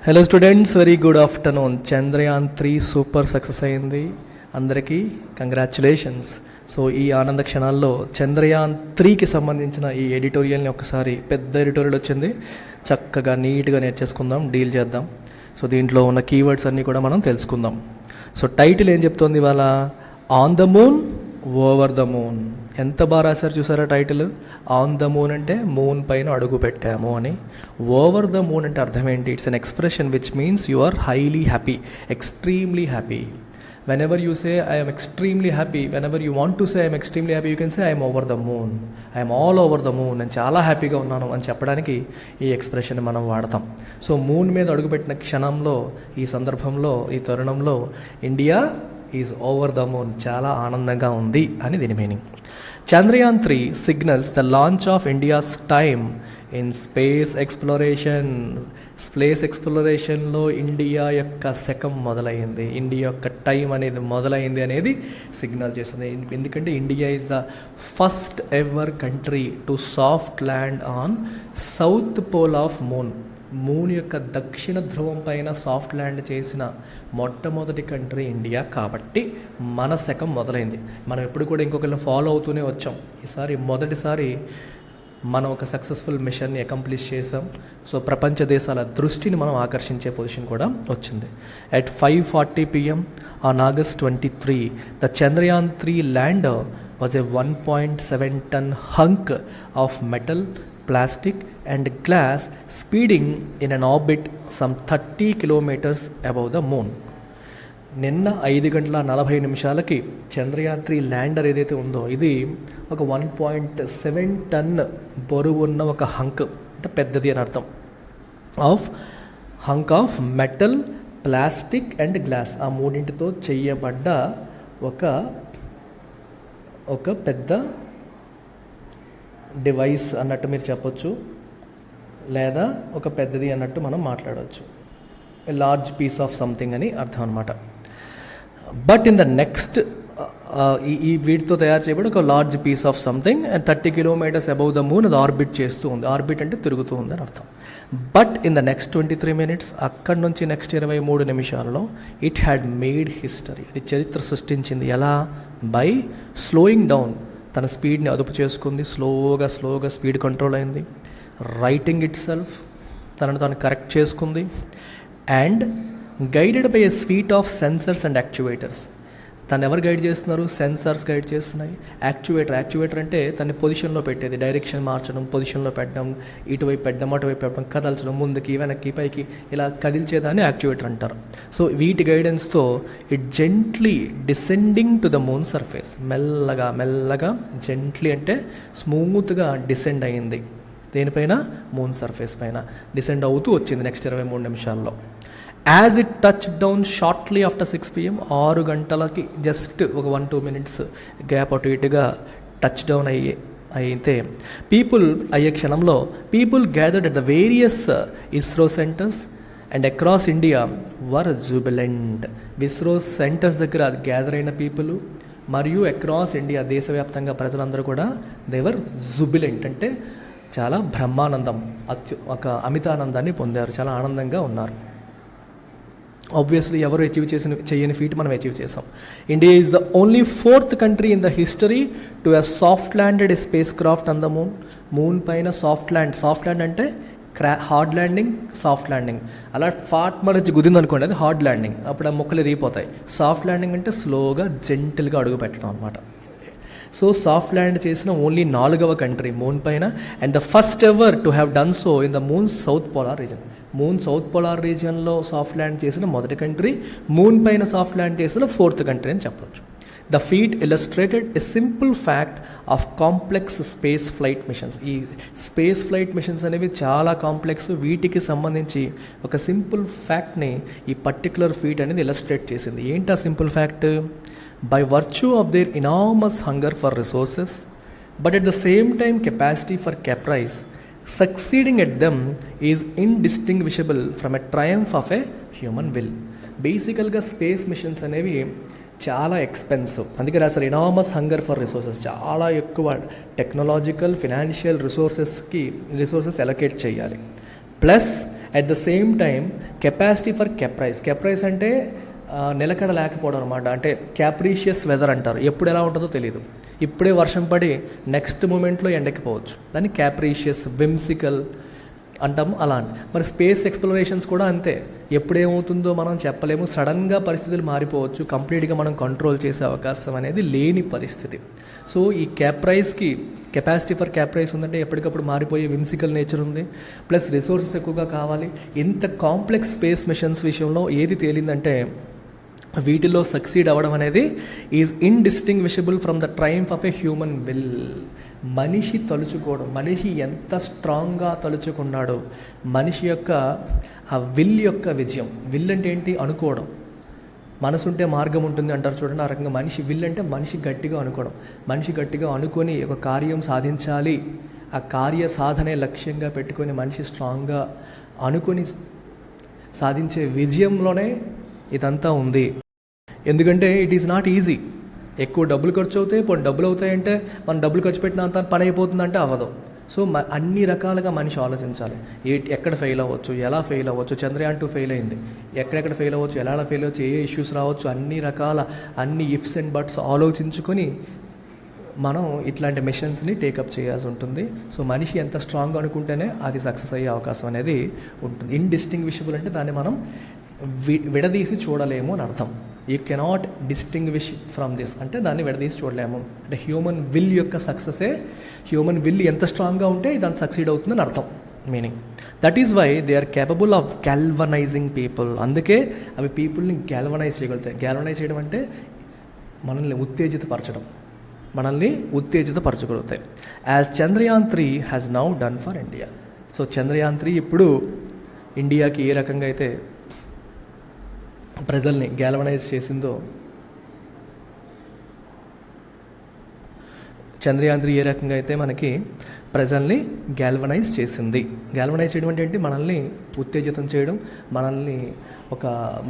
Hello students, very good afternoon. Chandrayaan three super success అయింది. అందరికీ congratulations. So ఈ ఆనంద క్షణాల్లో చంద్రయాన్-3కి సంబంధించిన ఈ ఎడిటోరియల్ని ఒకసారి పెద్ద ఎడిటోరియల్ వచ్చింది, చక్కగా నీట్గా నేర్చేసుకుందాం, డీల్ చేద్దాం. సో దీంట్లో ఉన్న కీవర్డ్స్ అన్నీ కూడా మనం తెలుసుకుందాం. సో టైటిల్ ఏం చెప్తోంది ఇవాళ? On the moon, over the moon. ఎంత బాగా రాశారు చూసారా టైటిల్. ఆన్ ద మూన్ అంటే మూన్ పైన అడుగు పెట్టాము అని. ఓవర్ ద మూన్ అంటే అర్థం ఏంటి? It's an expression which means you are highly happy, extremely happy. whenever you say I am extremely happy, whenever you want to say I am extremely happy, you can say I am over the moon, I am all over the moon. నేను చాలా హ్యాపీగా ఉన్నాను అని చెప్పడానికి ఈ expression మనం వాడతాం. So moon మీద అడుగుపెట్టిన క్షణంలో, ఈ సందర్భంలో, ఈ తరుణంలో India is over the moon, చాలా ఆనందంగా ఉంది అని దీని meaning. Chandrayaan three signals the launch of India's time in space exploration. Space ఎక్స్ప్లోరేషన్లో ఇండియా యొక్క శకం మొదలైంది, ఇండియా యొక్క టైం అనేది మొదలైంది అనేది సిగ్నల్ చేస్తుంది. ఎందుకంటే India is the first ever country to soft land on south pole of moon. Moon యొక్క దక్షిణ ధ్రువం పైన సాఫ్ట్ ల్యాండ్ చేసిన మొట్టమొదటి కంట్రీ ఇండియా. కాబట్టి మన శకం మొదలైంది. మనం ఎప్పుడు కూడా ఇంకొకరిని ఫాలో అవుతూనే వచ్చాం. ఈసారి మొదటిసారి మనం ఒక సక్సెస్ఫుల్ మిషన్ని అకంప్లిష్ చేసాం. సో ప్రపంచ దేశాల దృష్టిని మనం ఆకర్షించే పొజిషన్ కూడా వచ్చింది. At 5:40 PM on August 23, the Chandrayaan three lander was a 1.7 ton hunk of metal, plastic and glass speeding in an orbit some 30 kilometers above the moon. నిన్న 5:40 చంద్రయాన్-3 ల్యాండర్ ఏదైతే ఉందో ఇది ఒక 1.7 ton బరువు ఉన్న ఒక హంక్, అంటే పెద్దది అని అర్థం, hunk of metal, plastic and glass, ఆ మూడింటితో చేయబడ్డ ఒక పెద్ద డివైస్ అన్నట్టు మీరు చెప్పొచ్చు, లేదా ఒక పెద్దది అన్నట్టు మనం మాట్లాడవచ్చు. లార్జ్ పీస్ ఆఫ్ సంథింగ్ అని అర్థం అనమాట. బట్ ఇన్ ద నెక్స్ట్ ఈ వీటితో తయారు చేయబడి ఒక large piece of something 30 kilometers above the moon అది ఆర్బిట్ చేస్తూ ఉంది. ఆర్బిట్ అంటే తిరుగుతూ ఉంది అని అర్థం. But in the next 23 minutes, అక్కడి నుంచి నెక్స్ట్ 23 నిమిషాల్లో ఇట్ హ్యాడ్ మేడ్ హిస్టరీ. అది చరిత్ర సృష్టించింది. ఎలా? బై స్లోయింగ్ డౌన్, తన స్పీడ్ని అదుపు చేసుకుంది, స్లోగా స్పీడ్ కంట్రోల్ అయింది. రైటింగ్ ఇట్ సెల్ఫ్, తనను తాను కరెక్ట్ చేసుకుంది. And guided by a sweet of sensors and actuators. తను ఎవరు గైడ్ చేస్తున్నారు? సెన్సర్స్ గైడ్ చేస్తున్నాయి. యాక్చువేటర్ అంటే తన పొజిషన్లో పెట్టేది, డైరెక్షన్ మార్చడం, పొజిషన్లో పెట్టడం, ఇటువైపు పెట్టడం, అటువైపు పెట్టడం, కదల్చడం, ముందుకి వెనక్కి పైకి ఇలా కదిల్చేదాన్ని యాక్చువేటర్ అంటారు. సో వీటి గైడెన్స్తో it gently descending to the moon surface, మెల్లగా జెంట్లీ అంటే స్మూత్గా డిసెండ్ అయింది. దేనిపైన? మూన్ సర్ఫేస్ పైన డిసెండ్ అవుతూ వచ్చింది నెక్స్ట్ 23 నిమిషాల్లో. As it touch down shortly after 6 PM, 6 గంటలకి జస్ట్ ఒక 1-2 minutes గ్యాప్ అటు ఇటుగా టచ్ డౌన్ అయితే అయ్యే క్షణంలో people gathered at the various ISRO centres and across India were Jubilant. ISRO centres దగ్గర గ్యాదర్ అయిన పీపుల్ మరియు అక్రాస్ ఇండియా దేశవ్యాప్తంగా ప్రజలందరూ కూడా దేవర్ జూబిలెంట్ అంటే చాలా బ్రహ్మానందం, ఒక అమితానందాన్ని పొందారు, చాలా ఆనందంగా ఉన్నారు. ఆబ్వియస్లీ ఎవరు చేయని ఫీట్ మనం అచీవ్ చేసాం. India is the only 4th country in the history to have soft landed a space craft on the moon. Moon పైన సాఫ్ట్ ల్యాండ్ అంటే హార్డ్ ల్యాండింగ్, సాఫ్ట్ ల్యాండింగ్. అలా ఫాట్ మరచి గుదింది అనుకోండి, అది హార్డ్ ల్యాండింగ్, అప్పుడు ఆ మొక్కలు రీపోతాయి. సాఫ్ట్ ల్యాండింగ్ అంటే స్లోగా జెంటిల్గా అడుగు పెట్టడం అనమాట. సో సాఫ్ట్ ల్యాండ్ చేసిన ఓన్లీ 4వ కంట్రీ మూన్ పైన, and the first ever to have done so in the moon south polar region. Moon south polar రీజియన్లో సాఫ్ట్ ల్యాండ్ చేసిన మొదటి కంట్రీ, మూన్ పైన సాఫ్ట్ ల్యాండ్ చేసిన 4th country అని చెప్పవచ్చు. The feat illustrated a simple fact of complex space flight missions. ఈ space flight missions అనేవి చాలా కాంప్లెక్స్. వీటికి సంబంధించి ఒక సింపుల్ ఫ్యాక్ట్ని ఈ పర్టికులర్ ఫీట్ అనేది ఇలస్ట్రేట్ చేసింది. ఏంటి ఆ simple fact? By virtue of their enormous hunger for resources, but at the same time capacity for caprice, succeeding at them is indistinguishable from a triumph of a human will. బేసికల్గా space missions అనేవి చాలా expensive, అందుకే రాశారు enormous hunger for resources. చాలా ఎక్కువ technological, financial resources allocate చేయాలి. Plus at the same time capacity for caprice అంటే నిలకడ లేకపోవడం అనమాట. అంటే క్యాప్రీషియస్ వెదర్ అంటారు, ఎప్పుడు ఎలా ఉంటుందో తెలియదు. ఇప్పుడే వర్షం పడి నెక్స్ట్ మూమెంట్లో ఎండకపోవచ్చు, దాన్ని క్యాప్రీషియస్, విమ్సికల్ అంటాము. అలా మరి స్పేస్ ఎక్స్ప్లోరేషన్స్ కూడా అంతే, ఎప్పుడేమవుతుందో మనం చెప్పలేము. సడన్గా పరిస్థితులు మారిపోవచ్చు, కంప్లీట్గా మనం కంట్రోల్ చేసే అవకాశం అనేది లేని పరిస్థితి. సో ఈ కెపాసిటీ ఫర్ క్యాప్రైస్ ఉందంటే ఎప్పటికప్పుడు మారిపోయే విమ్సికల్ నేచర్ ఉంది, ప్లస్ రిసోర్సెస్ ఎక్కువగా కావాలి. ఇంత కాంప్లెక్స్ స్పేస్ మిషన్స్ విషయంలో ఏది తేలిందంటే వీటిలో సక్సీడ్ అవ్వడం అనేది is ఇండిస్టింగ్విషబుల్ from the Triumph of a human will. మనిషి తలుచుకోవడం, మనిషి ఎంత స్ట్రాంగ్గా తలుచుకున్నాడో, మనిషి యొక్క ఆ విల్ యొక్క విజయం. విల్ అంటే ఏంటి? అనుకోవడం. మనసుంటే మార్గం ఉంటుంది అంటారు చూడండి, ఆ రకంగా మనిషి విల్ అంటే మనిషి గట్టిగా అనుకోవడం. మనిషి గట్టిగా అనుకొని ఒక కార్యం సాధించాలి, ఆ కార్య సాధనే లక్ష్యంగా పెట్టుకొని మనిషి స్ట్రాంగ్గా అనుకొని సాధించే విజయంలోనే ఇదంతా ఉంది. ఎందుకంటే ఇట్ ఈజ్ నాట్ ఈజీ. ఎక్కువ డబ్బులు ఖర్చు అవుతాయి, పోనీ డబ్బులు అవుతాయంటే మనం డబ్బులు ఖర్చు పెట్టినంత పని అయిపోతుందంటే అవ్వదు. సో అన్ని రకాలుగా మనిషి ఆలోచించాలి. ఎక్కడ ఫెయిల్ అవ్వచ్చు, ఎలా ఫెయిల్ అవ్వచ్చు. చంద్రయాన్ 2 ఫెయిల్ అయింది, ఎక్కడెక్కడ ఫెయిల్ అవ్వచ్చు, ఎలా ఫెయిల్ అవ్వచ్చు, ఏ ఇష్యూస్ రావచ్చు, అన్ని రకాల ఇఫ్స్ అండ్ బట్స్ ఆలోచించుకొని మనం ఇట్లాంటి మిషన్స్ని టేకప్ చేయాల్సి ఉంటుంది. సో మనిషి ఎంత స్ట్రాంగ్ అనుకుంటేనే అది సక్సెస్ అయ్యే అవకాశం అనేది ఉంటుంది. ఇండిస్టింగ్విషబుల్ అంటే దాన్ని మనం విడదీసి చూడలేము అని అర్థం. You cannot distinguish from this అంటే దాన్ని విడదీసి చూడలేము. అంటే హ్యూమన్ విల్ యొక్క సక్సెసే, హ్యూమన్ విల్ ఎంత స్ట్రాంగ్గా ఉంటే దాన్ని సక్సీడ్ అవుతుందని అర్థం, meaning. That is why they are capable of galvanizing people. అందుకే అవి పీపుల్ని గ్యాల్వనైజ్ చేయగలుగుతాయి. గ్యాల్వనైజ్ చేయడం అంటే మనల్ని ఉత్తేజితపరచగలుగుతాయి. As Chandrayaan 3 has now done for India. So Chandrayaan 3 ఇప్పుడు ఇండియాకి ఏ రకంగా అయితే ప్రజల్ని గ్యాల్వనైజ్ చేసిందో, చంద్రయాన్ 3 ఏ రకంగా అయితే మనకి ప్రజల్ని గ్యాల్వనైజ్ చేసింది. గ్యాల్వనైజ్ చేయడం అంటే ఏంటి? మనల్ని ఉత్తేజితం చేయడం,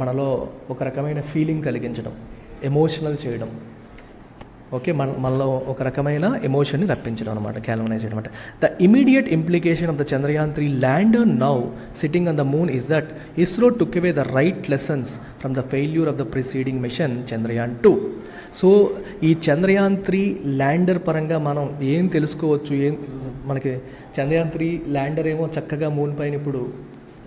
మనలో ఒక రకమైన ఫీలింగ్ కలిగించడం, ఎమోషనల్ చేయడం. ఓకే, మనలో ఒక రకమైన ఎమోషన్ని రప్పించడం అనమాట గ్యాల్వనైజ్ చేయడం అంటే. The immediate implication of the Chandrayaan 3 lander now sitting on the moon is that ISRO took away the right lessons from the failure of the preceding mission Chandrayaan 2. So ఈ చంద్రయాన్ 3 ల్యాండర్ పరంగా మనం ఏం తెలుసుకోవచ్చు? మనకి చంద్రయాన్ 3 ల్యాండర్ ఏమో చక్కగా మూన్ పైన ఇప్పుడు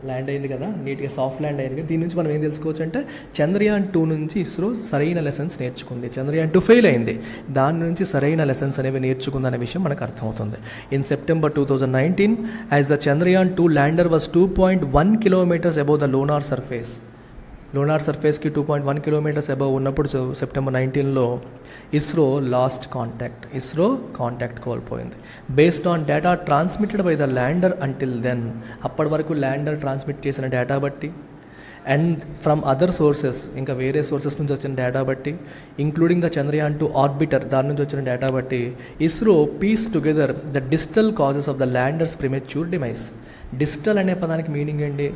ల్యాండ్ అయింది కదా, నీట్గా సాఫ్ట్ ల్యాండ్ అయింది కదా. దీని నుంచి మనం ఏం తెలుసుకోవచ్చు అంటే చంద్రయాన్ 2 నుంచి ఇస్రో సరైన లెసన్స్ నేర్చుకుంది. చంద్రయాన్ 2 ఫెయిల్ అయింది, దాని నుంచి సరైన లెసన్స్ అనేవి నేర్చుకుందనే విషయం మనకు అర్థమవుతుంది. In September 2019 as the Chandrayaan 2 lander was 2.1 kilometers above the lunar సర్ఫేస్కి 2.1 kilometers అబౌవ్ ఉన్నప్పుడు సెప్టెంబర్ 19లో ఇస్రో కాంటాక్ట్ కోల్పోయింది. Based on data transmitted by the lander until then, అప్పటి వరకు ల్యాండర్ ట్రాన్స్మిట్ చేసిన డేటా బట్టి, అండ్ ఫ్రమ్ అదర్ సోర్సెస్, ఇంకా వేరే సోర్సెస్ నుంచి వచ్చిన డేటా బట్టి, ఇంక్లూడింగ్ ద చంద్రయాన్ 2 ఆర్బిటర్, దాని నుంచి వచ్చిన డేటా బట్టి ISRO piece together the digital causes of the lander's premature demise. Digital అనే పదానికి మీనింగ్ ఏంటి?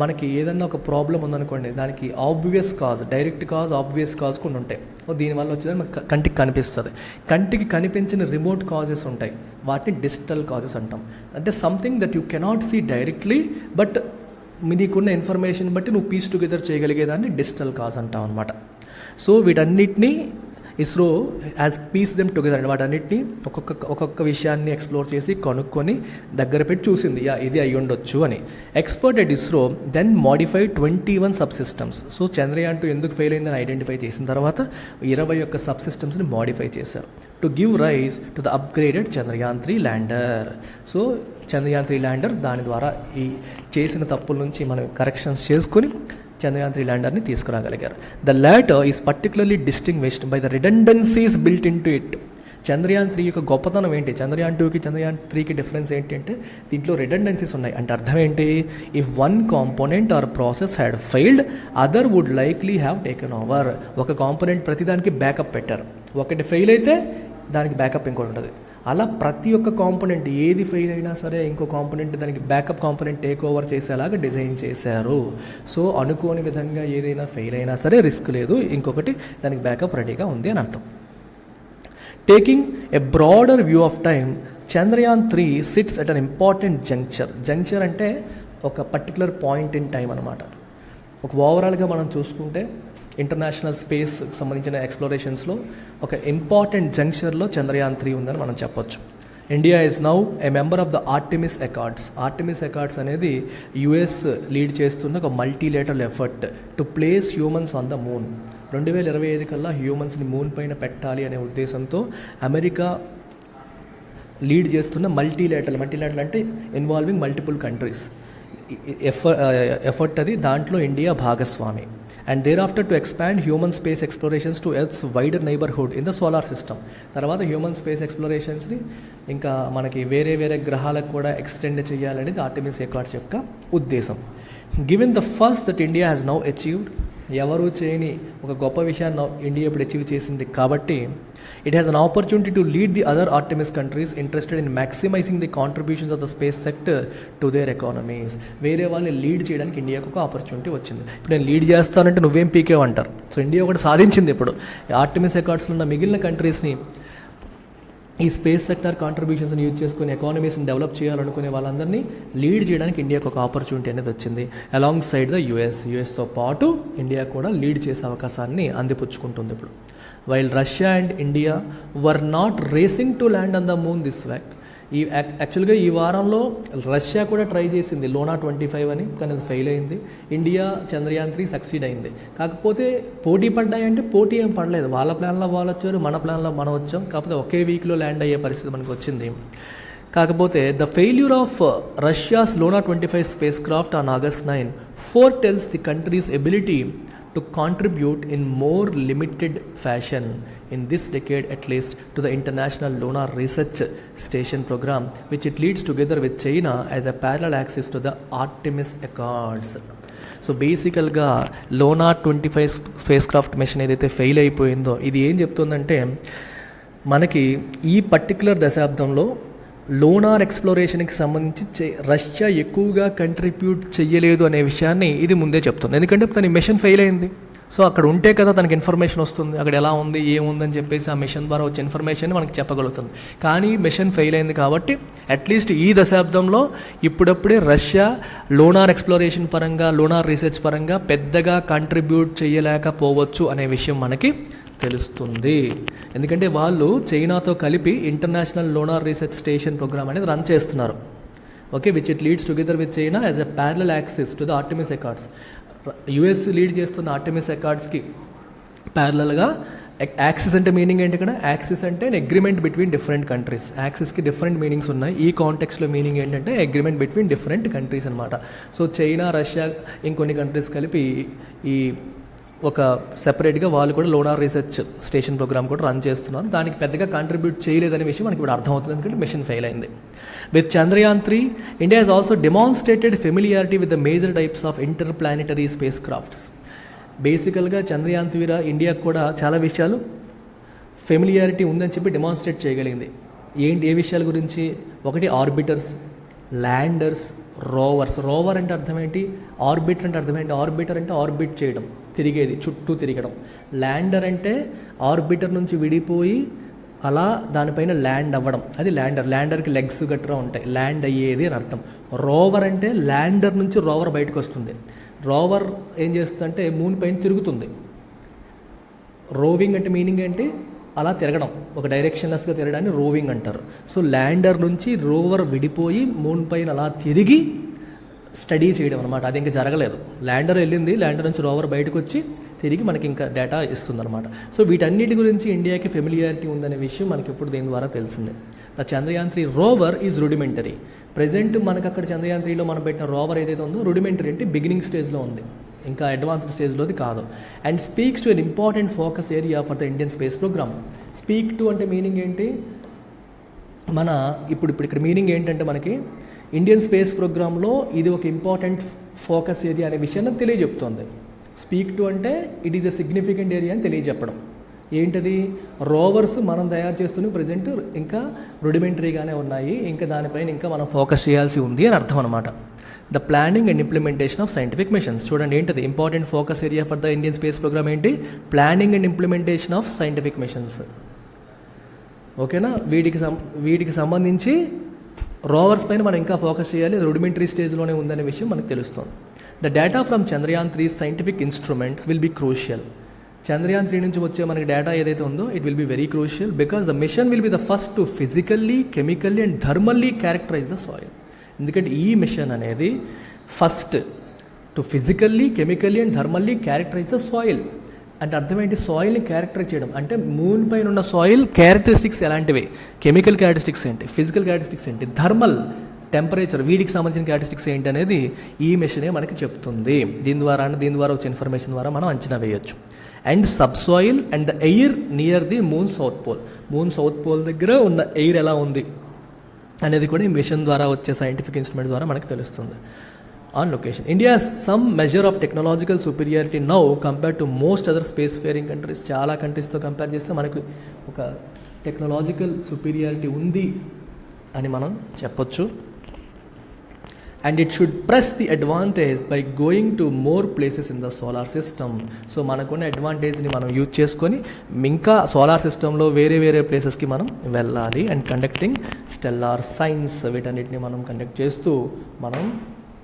మనకి ఏదన్నా ఒక ప్రాబ్లం ఉందనుకోండి, దానికి obvious cause, direct cause, obvious cause కొన్ని ఉంటాయి. దీనివల్ల వచ్చేది మనకు కంటికి కనిపిస్తుంది. కంటికి కనిపించిన రిమోట్ కాజెస్ ఉంటాయి, వాటిని డిజిటల్ కాజెస్ అంటాం. అంటే something that you cannot see directly, but నీకున్న ఇన్ఫర్మేషన్ బట్టి నువ్వు పీస్ టుగెదర్ చేయగలిగేదాన్ని డిజిటల్ కాజ్ అంటాం అనమాట. సో వీటన్నిటినీ ISRO as piece them together అండి. వాటన్నిటిని ఒక్కొక్క విషయాన్ని ఎక్స్ప్లోర్ చేసి కనుక్కొని దగ్గర పెట్టి చూసింది, ఇది అయ్యి ఉండొచ్చు అని. Expert at ISRO then modified 21 sub systems. So Chandrayaan 2 ఎందుకు ఫెయిల్ అయిందని ఐడెంటిఫై చేసిన తర్వాత 21 సబ్ సిస్టమ్స్ని మోడిఫై చేశారు to give rise to the upgraded Chandrayaan 3 lander. So Chandrayaan 3 lander దాని ద్వారా ఈ చేసిన తప్పుల నుంచి మనం కరెక్షన్స్ చేసుకొని చంద్రయాన్ 3 ల్యాండర్ని తీసుకురాగలిగారు. The latter is particularly distinguished by the redundancies built in to it. Chandrayaan 3 యొక్క గొప్పతనం ఏంటి? చంద్రయాన్ 2కి చంద్రయాన్ 3కి డిఫరెన్స్ ఏంటి అంటే దీంట్లో రిడెండెన్సీస్ ఉన్నాయి. అంటే అర్థం ఏంటి? If one component or process had failed, other would likely have taken over. ఒక కాంపోనెంట్ ప్రతిదానికి బ్యాకప్ పెట్టారు, ఒకటి ఫెయిల్ అయితే దానికి బ్యాకప్ ఇంకోటి ఉంటుంది. అలా ప్రతి ఒక్క కాంపోనెంట్ ఏది ఫెయిల్ అయినా సరే ఇంకో కాంపోనెంట్ దానికి బ్యాకప్ కాంపోనెంట్ టేక్ ఓవర్ చేసేలాగా డిజైన్ చేశారు. సో అనుకోని విధంగా ఏదైనా ఫెయిల్ అయినా సరే రిస్క్ లేదు, ఇంకొకటి దానికి బ్యాకప్ రెడీగా ఉంది అని అర్థం. Taking a broader view of time, Chandrayaan 3 sits at an important juncture. Juncture అంటే ఒక పర్టికులర్ పాయింట్ ఇన్ టైం అనమాట. ఒక ఓవరాల్గా మనం చూసుకుంటే ఇంటర్నేషనల్ స్పేస్ సంబంధించిన ఎక్స్ప్లోరేషన్స్లో ఒక ఇంపార్టెంట్ జంక్షన్లో చంద్రయాన్-3 ఉందని మనం చెప్పొచ్చు. India is now a member of the Artemis Accords. Artemis Accords అనేది యుఎస్ లీడ్ చేస్తున్న ఒక multilateral effort to place humans on the moon. 2025 కల్లా హ్యూమన్స్ని మూన్ పైన పెట్టాలి అనే ఉద్దేశంతో అమెరికా లీడ్ చేస్తున్న మల్టీలేటరల్ అంటే ఇన్వాల్వింగ్ మల్టిపుల్ కంట్రీస్ ఎఫర్ట్ అది. దాంట్లో ఇండియా భాగస్వామి. And there after to expand human space explorations to earth's wider neighbourhood in the solar system. తర్వాత హ్యూమన్ స్పేస్ ఎక్స్ప్లోరేషన్స్ని ఇంకా మనకి వేరే వేరే కూడా ఎక్స్టెండ్ చేయాలనేది ఆర్టెమిస్ అకార్డ్స్ యొక్క ఉద్దేశం. Given the first that India has now achieved, ఎవరు చేయని ఒక గొప్ప విషయాన్ని ఇండియా ఇప్పుడు అచీవ్ చేసింది కాబట్టి it has an opportunity to lead the other Artemis countries interested in maximising the contributions of the space sector to their economies. వేరే వాళ్ళని లీడ్ చేయడానికి ఇండియాకు ఒక ఆపర్చునిటీ వచ్చింది. ఇప్పుడు నేను లీడ్ చేస్తానంటే నువ్వేం పీకేవంటారు. సో ఇండియా ఒకటి సాధించింది. ఇప్పుడు ఆర్టెమిస్ అకార్డ్స్లో ఉన్న మిగిలిన కంట్రీస్ని ఈ స్పేస్ సెక్టర్ కాంట్రిబ్యూషన్స్ని యూజ్ చేసుకుని ఎకానమీస్ని డెవలప్ చేయాలనుకునే వాళ్ళందరినీ లీడ్ చేయడానికి ఇండియాకు ఒక ఆపర్చునిటీ అనేది వచ్చింది. అలాంగ్ సైడ్ ద యుఎస్తో పాటు ఇండియా కూడా లీడ్ చేసే అవకాశాన్ని అందిపుచ్చుకుంటుంది ఇప్పుడు. While Russia and India were not racing to land on the moon this week. యాక్చువల్గా ఈ వారంలో రష్యా కూడా ట్రై చేసింది లోనా 25 అని, కానీ అది ఫెయిల్ అయింది. ఇండియా చంద్రయాన్-3 సక్సీడ్ అయింది. కాకపోతే పోటీ పడ్డాయంటే పోటీ ఏం పడలేదు. వాళ్ళ ప్లాన్లో వాళ్ళు వచ్చారు, మన ప్లాన్లో మనం వచ్చాం. కాకపోతే ఒకే వీక్లో ల్యాండ్ అయ్యే పరిస్థితి మనకు వచ్చింది. కాకపోతే ద ఫెయిల్యూర్ ఆఫ్ రష్యాస్ లోనా 25 space craft on August 9 foretells the country's ability to contribute in more limited fashion in this decade at least to the International Lunar Research Station program, which it leads together with China as a parallel axis to the Artemis Accords. So బేసికల్గా లోనా 25 space craft machine ఏదైతే fail అయిపోయిందో ఇది ఏం చెప్తుందంటే మనకి ఈ particular దశాబ్దంలో లోనార్ ఎక్స్ప్లోరేషన్కి సంబంధించి రష్యా ఎక్కువగా కంట్రిబ్యూట్ చేయలేదు అనే విషయాన్ని ఇది ముందే చెప్తుంది. ఎందుకంటే తన మిషన్ ఫెయిల్ అయింది. సో అక్కడ ఉంటే కదా తనకి ఇన్ఫర్మేషన్ వస్తుంది, అక్కడ ఎలా ఉంది ఏముందని చెప్పేసి ఆ మిషన్ ద్వారా వచ్చే ఇన్ఫర్మేషన్ మనకి చెప్పగలుగుతుంది. కానీ మిషన్ ఫెయిల్ అయింది కాబట్టి అట్లీస్ట్ ఈ దశాబ్దంలో ఇప్పుడప్పుడే రష్యా లోనార్ ఎక్స్ప్లోరేషన్ పరంగా లోనార్ రీసెర్చ్ పరంగా పెద్దగా కంట్రిబ్యూట్ చేయలేకపోవచ్చు అనే విషయం మనకి తెలుస్తుంది. ఎందుకంటే వాళ్ళు చైనాతో కలిపి international lunar research station program అనేది రన్ చేస్తున్నారు. Okay, which it leads together with China as a parallel axis to the Artemis accords. US lead చేస్తున్న ఆర్టెమిస్ అకార్డ్స్కి ప్యారలల్గా యాక్సిస్ అంటే మీనింగ్ ఏంటి? ఇక్కడ యాక్సిస్ అంటే అగ్రిమెంట్ బిట్వీన్ డిఫరెంట్ కంట్రీస్. యాక్సిస్కి డిఫరెంట్ మీనింగ్స్ ఉన్నాయి. ఈ కాంటెక్స్లో మీనింగ్ ఏంటంటే అగ్రిమెంట్ బిట్వీన్ డిఫరెంట్ కంట్రీస్ అనమాట. సో చైనా, రష్యా, ఇంకొన్ని కంట్రీస్ కలిపి ఈ ఒక సెపరేట్గా వాళ్ళు కూడా లోనార్ రీసెర్చ్ స్టేషన్ ప్రోగ్రామ్ కూడా రన్ చేస్తున్నారు. దానికి పెద్దగా కాంట్రిబ్యూట్ చేయలేదనే విషయం మనకి ఇప్పుడు అర్థమవుతుంది, ఎందుకంటే మిషన్ ఫెయిల్ అయింది. With Chandrayaan three India has also demonstrated familiarity with the major types of inter planetary space crafts. బేసికల్గా చంద్రయాన్-3 ఇండియాకు కూడా చాలా విషయాలు ఫెమిలియారిటీ ఉందని చెప్పి డెమాన్స్ట్రేట్ చేయగలిగింది. ఏ విషయాల గురించి? ఒకటి ఆర్బిటర్స్, ల్యాండర్స్, రోవర్స్. రోవర్ అంటే అర్థం ఏంటి? ఆర్బిటర్ అంటే అర్థం ఏంటి? ఆర్బిటర్ అంటే ఆర్బిట్ చేయడం, తిరిగేది, చుట్టూ తిరగడం. ల్యాండర్ అంటే ఆర్బిటర్ నుంచి విడిపోయి అలా దానిపైన ల్యాండ్ అవ్వడం, అది ల్యాండర్. ల్యాండర్కి లెగ్స్ గట్రా ఉంటాయి, ల్యాండ్ అయ్యేది అని అర్థం. రోవర్ అంటే ల్యాండర్ నుంచి రోవర్ బయటకు వస్తుంది. రోవర్ ఏం చేస్తుందంటే మూన్ పైన తిరుగుతుంది. రోవింగ్ అంటే మీనింగ్ ఏంటి? అలా తిరగడం, ఒక డైరెక్షన్లెస్గా తిరగడాన్ని రోవింగ్ అంటారు. సో ల్యాండర్ నుంచి రోవర్ విడిపోయి మూన్ పైన అలా తిరిగి స్టడీ చేయడం అనమాట. అది ఇంకా జరగలేదు. ల్యాండర్ వెళ్ళింది, ల్యాండర్ నుంచి రోవర్ బయటకు వచ్చి తిరిగి మనకి ఇంకా డేటా ఇస్తుంది అనమాట. సో వీటన్నిటి గురించి ఇండియాకి ఫెమిలియారిటీ ఉందనే విషయం మనకి ఇప్పుడు దీని ద్వారా తెలిసిందే. The Chandrayaan three rover is rudimentary. Present మనకు అక్కడ చంద్రయాన్-3లో మనం పెట్టిన రోవర్ ఏదైతే ఉందో రూడిమెంటరీ అంటే బిగినింగ్ స్టేజ్లో ఉంది, ఇంకా అడ్వాన్స్డ్ స్టేజ్లోది కాదు. And speaks to an important focus area for the Indian space programme. Speak to అంటే మీనింగ్ ఏంటి? మన ఇప్పుడు ఇక్కడ మీనింగ్ ఏంటంటే మనకి ఇండియన్ స్పేస్ ప్రోగ్రాంలో ఇది ఒక ఇంపార్టెంట్ ఫోకస్ ఏరియా అనే విషయాన్ని తెలియజెప్తోంది. స్పీక్ టు అంటే it is a significant area అని తెలియజెప్పడం. ఏంటది? రోవర్స్ మనం తయారు చేస్తున్న ప్రజెంట్ ఇంకా రూడిమెంటరీగానే ఉన్నాయి, ఇంకా దానిపైన ఇంకా మనం ఫోకస్ చేయాల్సి ఉంది అని అర్థం అనమాట. The planning and implementation of scientific missions. చూడండి ఏంటది important focus area for the Indian space program ఏంటి? Planning and implementation of scientific missions. ఓకేనా? వీటికి సంబంధించి రోవర్స్ పైన మనం ఇంకా ఫోకస్ చేయాలి, రూడిమెంటరీ స్టేజ్లోనే ఉందనే విషయం మనకు తెలుస్తుంది. The data from Chandrayaan 3 scientific instruments will be crucial. Chandrayaan 3 నుంచి వచ్చే మనకి డేటా ఏదైతే ఉందో it will be very crucial because the mission will be the first to physically, chemically and thermally characterise the soil. ఎందుకంటే ఈ మిషన్ అనేది first to physically, chemically and thermally characterise the soil. అంటే అర్థం ఏంటి? సాయిల్ని క్యారెక్టరైజ్ చేయడం అంటే moon పైన ఉన్న సాయిల్ క్యారెక్టరిస్టిక్స్ ఎలాంటివి, కెమికల్ క్యారెక్టరిస్టిక్స్ ఏంటి, ఫిజికల్ క్యారెక్టరిస్టిక్స్ ఏంటి, థర్మల్ టెంపరేచర్ వీటికి సంబంధించిన క్యారెక్టరిస్టిక్స్ ఏంటి అనేది ఈ మెషినే మనకి చెప్తుంది. దీని ద్వారా వచ్చే ఇన్ఫర్మేషన్ ద్వారా మనం అంచనా వేయొచ్చు. And subsoil and the air near the moon south pole, moon south pole దగ్గర ఉన్న ఎయిర్ ఎలా ఉంది అనేది కూడా ఈ మిషన్ ద్వారా వచ్చే సైంటిఫిక్ ఇన్స్ట్రుమెంట్స్ ద్వారా మనకు తెలుస్తుంది. On location India some measure of technological superiority now compare to most other space faring countries. చాలా కంట్రీస్తో కంపేర్ చేస్తే మనకు ఒక టెక్నాలజికల్ సుపీరియారిటీ ఉంది అని మనం చెప్పొచ్చు. And it should press the advantage by going to more places in the solar system. So మనకున్న అడ్వాంటేజ్ని మనం యూజ్ చేసుకొని ఇంకా సోలార్ సిస్టంలో వేరే ప్లేసెస్కి మనం వెళ్ళాలి. అండ్ కండక్టింగ్ స్టెల్లార్ సైన్స్, వీటన్నిటిని మనం కండక్ట్ చేస్తూ మనం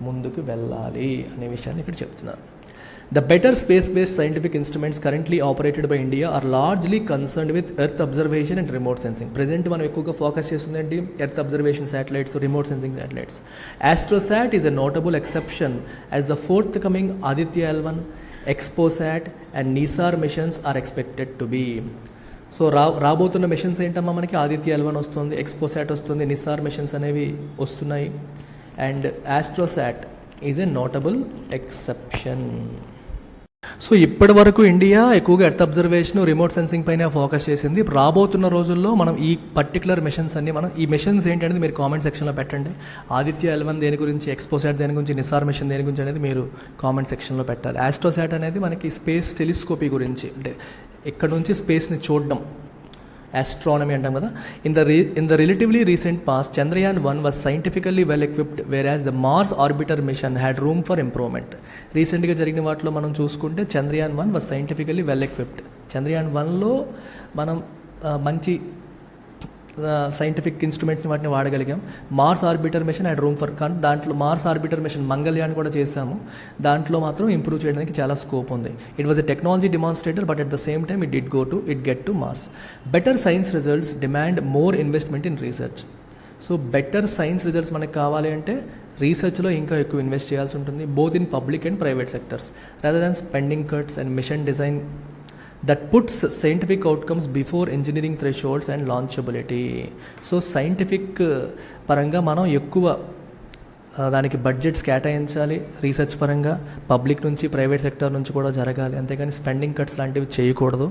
ముందుకు వెళ్ళాలి అనే విషయాన్ని ఇక్కడ చెప్తున్నారు. The better space based scientific instruments currently operated by India are largely concerned with earth observation and remote sensing. Present మనం ఎక్కువగా ఫోకస్ చేస్తుందండి earth observation satellites, remote sensing satellites. AstroSat is a notable exception as the forthcoming Aditya L1, XPoSat and NISAR missions are expected to be. So రాబోతున్న missions ఏంటమ్మా మనకి Aditya L1 వస్తుంది, ఎక్స్పోసాట్ వస్తుంది, Nisar machines అనేవి వస్తున్నాయి. And AstroSat is a notable exception. So ఇప్పటి వరకు India ఎక్కువగా ఎర్త్ అబ్జర్వేషన్, రిమోట్ సెన్సింగ్ పైన ఫోకస్ చేసింది. రాబోతున్న రోజుల్లో మనం ఈ పర్టికులర్ మిషన్స్ అన్ని మనం ఈ మిషన్స్ ఏంటనేది మీరు కామెంట్ సెక్షన్లో పెట్టండి. ఆదిత్య L1 దేని గురించి, ఎక్స్పోసాట్ దేని గురించి, నిసార్ మిషన్ దేని గురించి అనేది మీరు కామెంట్ సెక్షన్లో పెట్టాలి. ఆస్ట్రోసాట్ అనేది మనకి స్పేస్ టెలిస్కోపీ గురించి, అంటే ఇక్కడ నుంచి స్పేస్ని చూడడం, astronomy అంటాం కదా. In the relatively recent past, Chandrayaan 1 was scientifically well equipped, whereas the Mars orbiter mission had room for improvement. రీసెంట్గా జరిగిన వాటిలో మనం చూసుకుంటే Chandrayaan 1 was scientifically well equipped. Chandrayaan 1లో మనం మంచి సైంటిఫిక్ ఇన్స్ట్రుమెంట్ని వాటిని వాడగలిగాం. Mars orbiter mission and room for, కానీ దాంట్లో మార్స్ ఆర్బిటర్ మిషన్ మంగళయాన్ కూడా చేసాము, దాంట్లో మాత్రం ఇంప్రూవ్ చేయడానికి చాలా స్కోప్ ఉంది. It was a technology demonstrator but at the same time it get to Mars. Better science results demand more investment in research. So better science results మనకు కావాలి అంటే రీసెర్చ్లో ఇంకా ఎక్కువ ఇన్వెస్ట్ చేయాల్సి ఉంటుంది, both in public and private sectors, rather than spending cuts and mission design that puts scientific outcomes before engineering thresholds and launchability. So scientific పరంగా మనం ఎక్కువ దానికి బడ్జెట్స్ కేటాయించాలి, రీసెర్చ్ పరంగా పబ్లిక్ నుంచి ప్రైవేట్ సెక్టర్ నుంచి కూడా జరగాలి, అంతేగాని స్పెండింగ్ కట్స్ లాంటివి చేయకూడదు.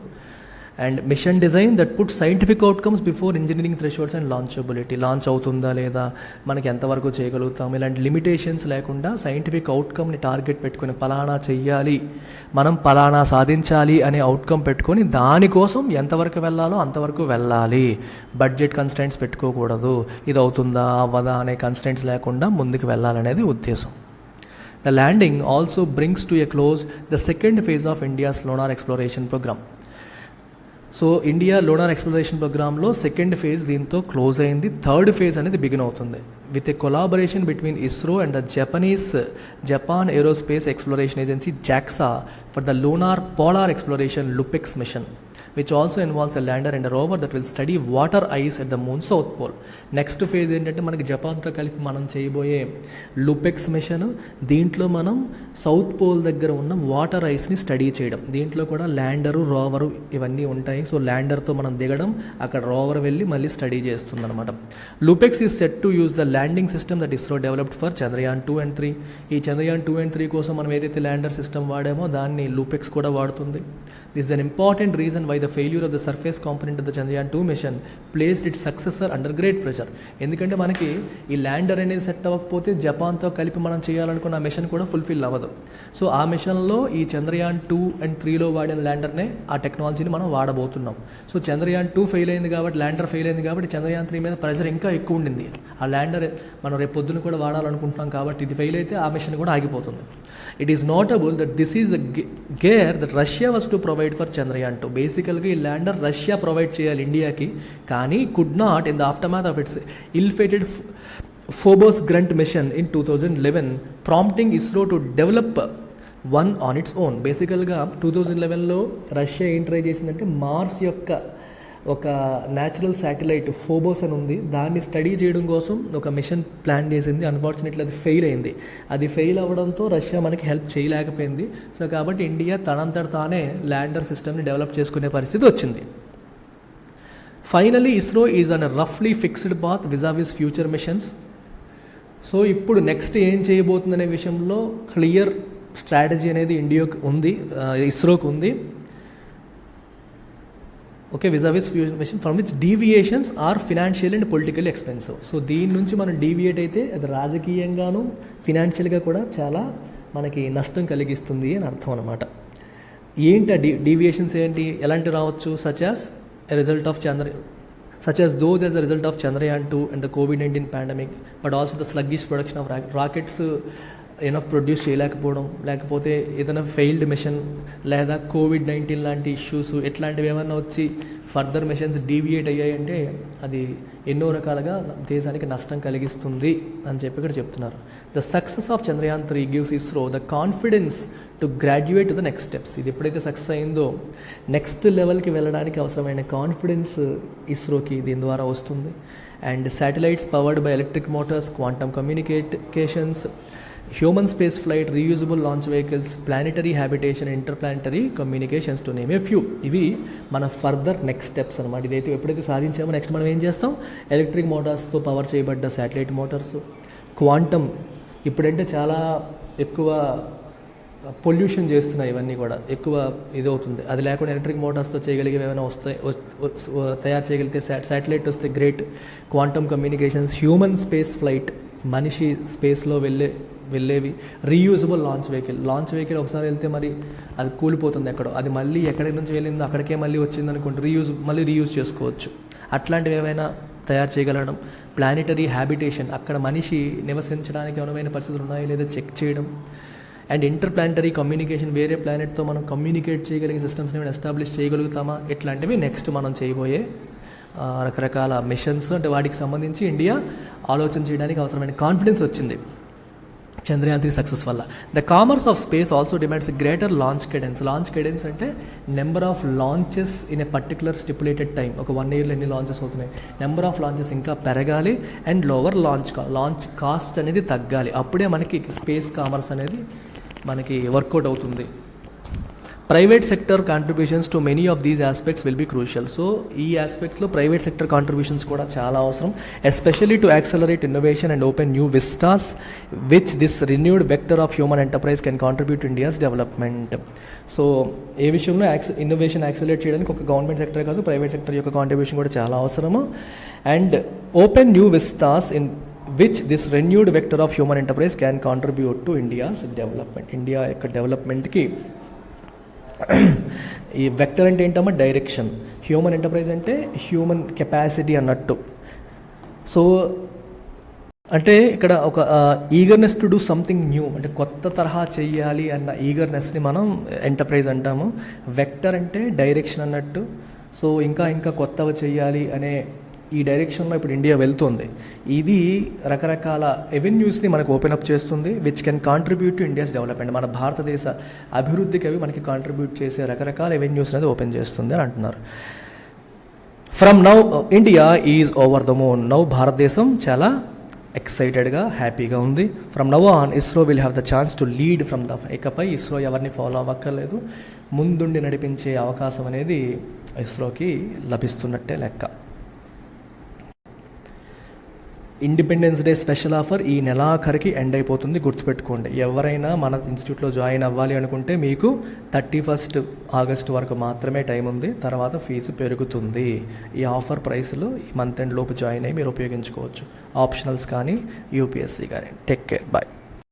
And mission design that put scientific outcomes before engineering thresholds and launchability. Launch అవుతుందా లేదా, మనకి ఎంతవరకు చేయగలుగుతాం, ఇలాంటి లిమిటేషన్స్ లేకుండా సైంటిఫిక్ అవుట్కమ్ని టార్గెట్ పెట్టుకొని పలానా చెయ్యాలి, మనం పలానా సాధించాలి అనే అవుట్కమ్ పెట్టుకొని దానికోసం ఎంతవరకు వెళ్ళాలో అంతవరకు వెళ్ళాలి. బడ్జెట్ కన్స్టెంట్స్ పెట్టుకోకూడదు, ఇది అవుతుందా అవ్వదా అనే కన్స్టెంట్స్ లేకుండా ముందుకు వెళ్ళాలనేది ఉద్దేశం. The landing also brings to a close the second phase of India's lunar exploration program. So India lunar exploration ప్రోగ్రాంలో సెకండ్ ఫేజ్ దీంతో క్లోజ్ అయింది, థర్డ్ ఫేజ్ అనేది బిగిన్ అవుతుంది with a collaboration between ISRO and the Japan Aerospace Exploration Agency JAXA for the lunar polar exploration LUPEX mission, which also involves a lander and a rover that will study water ice at the moon south pole. Next phase ఏంటంటే మనకి జపాన్తో కలిపి మనం చేయబోయే లుపెక్స్ machine, దీంట్లో మనం south pole దగ్గర ఉన్న water ఐస్ని study చేయడం. దీంట్లో కూడా ల్యాండరు, రోవరు ఇవన్నీ ఉంటాయి. సో ల్యాండర్తో మనం దిగడం, అక్కడ రోవర్ వెళ్ళి మళ్ళీ స్టడీ చేస్తుంది అనమాట. LUPEX is set to use the landing system that ISRO developed for Chandrayaan 2 and 3. ఈ చంద్రయాన్ 2 and 3 కోసం మనం ఏదైతే ల్యాండర్ సిస్టమ్ వాడామో దాన్ని లుపెక్స్ కూడా వాడుతుంది. This is an important reason why the failure of the surface component of the Chandrayaan 2 mission placed its successor under great pressure. ఎందుకంటే మనకి ఈ ల్యాండర్ అనేది సెట్ అవ్వకపోతే జపాన్తో కలిపి మనం చేయాలనుకున్న ఆ మిషన్ కూడా ఫుల్ఫిల్ అవ్వదు. సో ఆ మిషన్లో ఈ చంద్రయాన్ 2 and 3లో వాడిన ల్యాండర్నే ఆ టెక్నాలజీని మనం వాడబోతున్నాం. సో చంద్రయాన్ 2 ఫెయిల్ అయింది కాబట్టి, ల్యాండర్ ఫెయిల్ అయింది కాబట్టి చంద్రయాన్ 3 మీద ప్రెషర్ ఇంకా ఎక్కువ ఉండింది. ఆ ల్యాండర్ మనం రేపు పొద్దున కూడా వాడాలనుకుంటున్నాం కాబట్టి ఇది ఫెయిల్ అయితే ఆ మిషన్ కూడా ఆగిపోతుంది. It is notable that this is the gear that Russia was to provide for Chandrayaan 2. Basically బేసికల్గా ఈ ల్యాండర్ రష్యా ప్రొవైడ్ చేయాలి ఇండియాకి, కానీ could not in the aftermath of its ill fated Phobos Grunt mission in 2011, prompting ISRO to develop one on its own. బేసికల్గా 2011లో Russia ఏం try చేసిందంటే Mars యొక్క ఒక న్యాచురల్ శాటిలైట్ ఫోబోస్ అని ఉంది, దాన్ని స్టడీ చేయడం కోసం ఒక మిషన్ ప్లాన్ చేసింది. అన్ఫార్చునేట్లీ అది ఫెయిల్ అయింది. అది ఫెయిల్ అవ్వడంతో రష్యా మనకి హెల్ప్ చేయలేకపోయింది. సో కాబట్టి ఇండియా తనంతట తానే ల్యాండర్ సిస్టమ్ని డెవలప్ చేసుకునే పరిస్థితి వచ్చింది. ఫైనలీ ఇస్రో ఈజ్ అన్ రఫ్లీ fixed path vis a vis future missions. So ఇప్పుడు నెక్స్ట్ ఏం చేయబోతుందనే విషయంలో క్లియర్ స్ట్రాటజీ అనేది ఇండియాకి ఉంది, ఇస్రోకి ఉంది. Okay, vis a vis future mission from which deviations are financial and political expensive. So దీని నుంచి మనం డీవియేట్ అయితే అది రాజకీయంగాను ఫినాన్షియల్గా కూడా చాలా మనకి నష్టం కలిగిస్తుంది అని అర్థం అనమాట. ఏంటి ఆ డీవియేషన్స్ ఏంటి, ఎలాంటి రావచ్చు? Such as those as a result of Chandrayaan 2 and the COVID-19 pandemic, but also the sluggish production of rockets enough produce చేయలేకపోవడం, లేకపోతే ఏదైనా ఫెయిల్డ్ మిషన్, లేదా కోవిడ్-19 లాంటి ఇష్యూస్ ఇట్లాంటివి ఏమైనా వచ్చి ఫర్దర్ మిషన్స్ డీవియేట్ అయ్యాయంటే అది ఎన్నో రకాలుగా దేశానికి నష్టం కలిగిస్తుంది అని చెప్పి ఇక్కడ చెప్తున్నారు. The success of Chandrayaan 3 gives ISRO the confidence to graduate to the next steps. ఇది ఎప్పుడైతే సక్సెస్ అయిందో నెక్స్ట్ లెవెల్కి వెళ్ళడానికి అవసరమైన కాన్ఫిడెన్స్ ఇస్రోకి దీని ద్వారా వస్తుంది. And satellites powered by electric Motors, quantum communications, human space flight, reusable launch vehicles, planetary habitation, interplanetary communications to name a few. ఇవి మన ఫర్దర్ నెక్స్ట్ స్టెప్స్ అనమాట. ఇదైతే ఎప్పుడైతే సాధించామో నెక్స్ట్ మనం ఏం చేస్తాం, ఎలక్ట్రిక్ మోటార్స్తో పవర్ చేయబడ్డ శాటిలైట్ మోటార్స్, క్వాంటమ్ ఇప్పుడంటే చాలా ఎక్కువ పొల్యూషన్ చేస్తున్నాయి, ఇవన్నీ కూడా ఎక్కువ ఇదవుతుంది. అది లేకుండా ఎలక్ట్రిక్ మోటార్స్తో చేయగలిగేవి ఏమైనా వస్తాయి, తయారు చేయగలిగితే శాటిలైట్ వస్తే great. Quantum communications, human space flight, మనిషి స్పేస్లో వెళ్ళేవి, రీయూజబుల్ లాంచ్ వెహికల్ ఒకసారి వెళ్తే మరి అది కూలిపోతుంది ఎక్కడో, అది మళ్ళీ ఎక్కడి నుంచి వెళ్ళిందో అక్కడికే మళ్ళీ వచ్చింది అనుకోండి, రీయూజ్ చేసుకోవచ్చు. అట్లాంటివి ఏమైనా తయారు చేయగలడం. ప్లానెటరీ హ్యాబిటేషన్, అక్కడ మనిషి నివసించడానికి అనువైన పరిస్థితులు ఉన్నాయో లేదా చెక్ చేయడం. అండ్ ఇంటర్ప్లానెటరీ కమ్యూనికేషన్, వేరే ప్లానెట్తో మనం కమ్యూనికేట్ చేయగలిగే సిస్టమ్స్ని మనం ఎస్టాబ్లిష్ చేయగలుగుతామా, ఇట్లాంటివి నెక్స్ట్ మనం చేయబోయే రకరకాల మిషన్స్. అంటే వాటికి సంబంధించి ఇండియా ఆలోచన చేయడానికి అవసరమైన కాన్ఫిడెన్స్ వచ్చింది చంద్రయాన్ 3 సక్సెస్ వల్ల. The commerce of space also demands greater launch cadence అంటే number of launches in a particular stipulated time. ఒక 1 yearలో ఎన్ని లాంచెస్ అవుతున్నాయి, నెంబర్ ఆఫ్ లాంచెస్ ఇంకా పెరగాలి. అండ్ లోవర్ లాంచ్ కాస్ట్ అనేది తగ్గాలి. అప్పుడే మనకి స్పేస్ కామర్స్ అనేది మనకి వర్కౌట్ అవుతుంది. Private sector contributions to many of these aspects will be crucial. So ఈ ఆస్పెక్ట్స్లో ప్రైవేట్ సెక్టర్ కాంట్రిబ్యూషన్స్ కూడా చాలా అవసరం, especially to accelerate innovation and open new vistas which this renewed vector of human enterprise can contribute to India's development. So ఏ విషయంలో innovation accelerate చేయడానికి ఒక government sector కాదు, ప్రైవేట్ సెక్టర్ యొక్క కాంట్రిబ్యూషన్ కూడా చాలా అవసరము. And open new vistas in which this renewed vector of human enterprise can contribute to India's development. India యొక్క డెవలప్మెంట్కి ఈ వెక్టర్ అంటే ఏంటమ్మా, డైరెక్షన్. హ్యూమన్ ఎంటర్ప్రైజ్ అంటే హ్యూమన్ కెపాసిటీ అన్నట్టు. సో అంటే ఇక్కడ ఒక eagerness to do something new, అంటే కొత్త తరహా చెయ్యాలి అన్న ఈగర్నెస్ని మనం ఎంటర్ప్రైజ్ అంటాము. వెక్టర్ అంటే డైరెక్షన్ అన్నట్టు. సో ఇంకా కొత్తవి చెయ్యాలి అనే ఈ డైరెక్షన్లో ఇప్పుడు ఇండియా వెళ్తుంది. ఇది రకరకాల ఎవెన్యూస్ని మనకు ఓపెన్ అప్ చేస్తుంది, which can contribute to India's development. మన భారతదేశ అభివృద్ధికి అవి మనకి కాంట్రిబ్యూట్ చేసే రకరకాల ఎవెన్యూస్ అనేది ఓపెన్ చేస్తుంది అని అంటున్నారు. From now India is over the moon. Now భారతదేశం చాలా ఎక్సైటెడ్గా హ్యాపీగా ఉంది. From now on ISRO will have the chance to lead from the. ఇకపై ఇస్రో ఎవరిని ఫాలో అవ్వక్కర్లేదు, ముందుండి నడిపించే అవకాశం అనేది ఇస్రోకి లభిస్తున్నట్టే లెక్క. ఇండిపెండెన్స్ డే స్పెషల్ ఆఫర్ ఈ నెలాఖరికి ఎండ్ అయిపోతుంది, గుర్తుపెట్టుకోండి. ఎవరైనా మన ఇన్స్టిట్యూట్లో జాయిన్ అవ్వాలి అనుకుంటే మీకు 31 ఆగస్టు వరకు మాత్రమే టైం ఉంది, తర్వాత ఫీజు పెరుగుతుంది. ఈ ఆఫర్ ప్రైస్లో ఈ మంత్ ఎండ్ లోపు జాయిన్ అయ్యి మీరు ఉపయోగించుకోవచ్చు, ఆప్షనల్స్ కానీ యూపీఎస్సీ కానీ. Take care, bye.